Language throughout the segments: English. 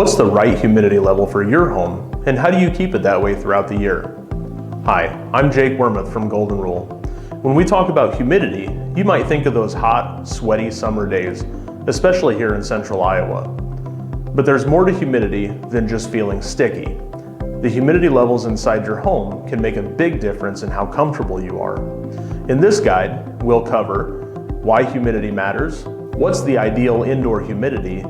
What's the right humidity level for your home, and how do you keep it that way throughout the year? Hi, I'm Jake Wearmouth from Golden Rule. When we talk about humidity, you might think of those hot, sweaty summer days, especially here in central Iowa. But there's more to humidity than just feeling sticky. The humidity levels inside your home can make a big difference in how comfortable you are. In this guide, we'll cover why humidity matters, what's the ideal indoor humidity,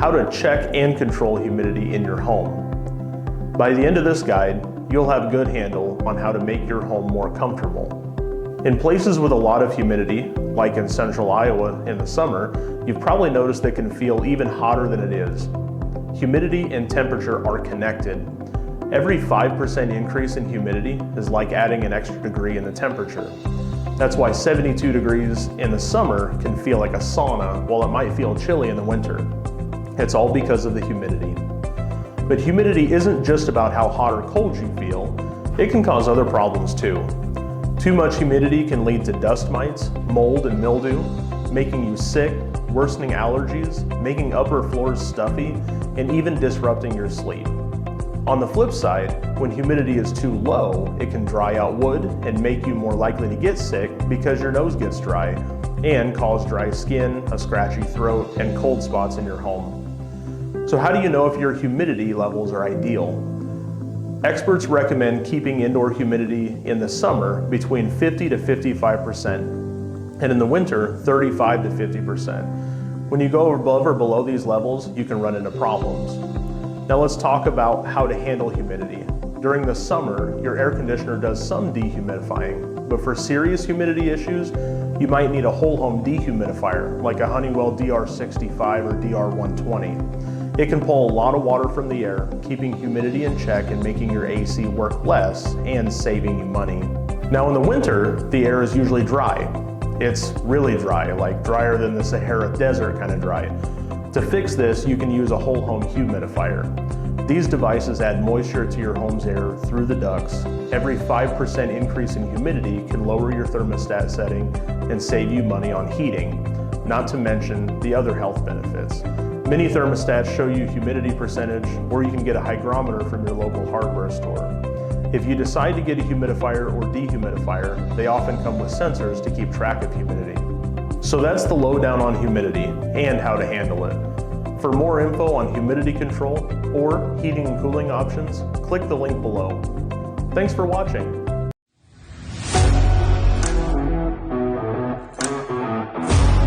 how to check and control humidity in your home. By the end of this guide, you'll have a good handle on how to make your home more comfortable. In places with a lot of humidity, like in central Iowa in the summer, you've probably noticed it can feel even hotter than it is. Humidity and temperature are connected. Every 5% increase in humidity is like adding an extra degree in the temperature. That's why 72 degrees in the summer can feel like a sauna, while it might feel chilly in the winter. It's all because of the humidity. But humidity isn't just about how hot or cold you feel. It can cause other problems too. Too much humidity can lead to dust mites, mold and mildew, making you sick, worsening allergies, making upper floors stuffy, and even disrupting your sleep. On the flip side, when humidity is too low, it can dry out wood and make you more likely to get sick because your nose gets dry, and cause dry skin, a scratchy throat, and cold spots in your home. So how do you know if your humidity levels are ideal? Experts recommend keeping indoor humidity in the summer between 50 to 55%, and in the winter, 35 to 50%. When you go above or below these levels, you can run into problems. Now let's talk about how to handle humidity. During the summer, your air conditioner does some dehumidifying, but for serious humidity issues, you might need a whole home dehumidifier, like a Honeywell DR65 or DR120. It can pull a lot of water from the air, keeping humidity in check and making your AC work less and saving you money. Now in the winter, the air is usually dry. It's really dry, like drier than the Sahara Desert kind of dry. To fix this, you can use a whole home humidifier. These devices add moisture to your home's air through the ducts. Every 5% increase in humidity can lower your thermostat setting and save you money on heating, not to mention the other health benefits. Many thermostats show you humidity percentage, or you can get a hygrometer from your local hardware store. If you decide to get a humidifier or dehumidifier, they often come with sensors to keep track of humidity. So that's the lowdown on humidity and how to handle it. For more info on humidity control or heating and cooling options, click the link below. Thanks for watching.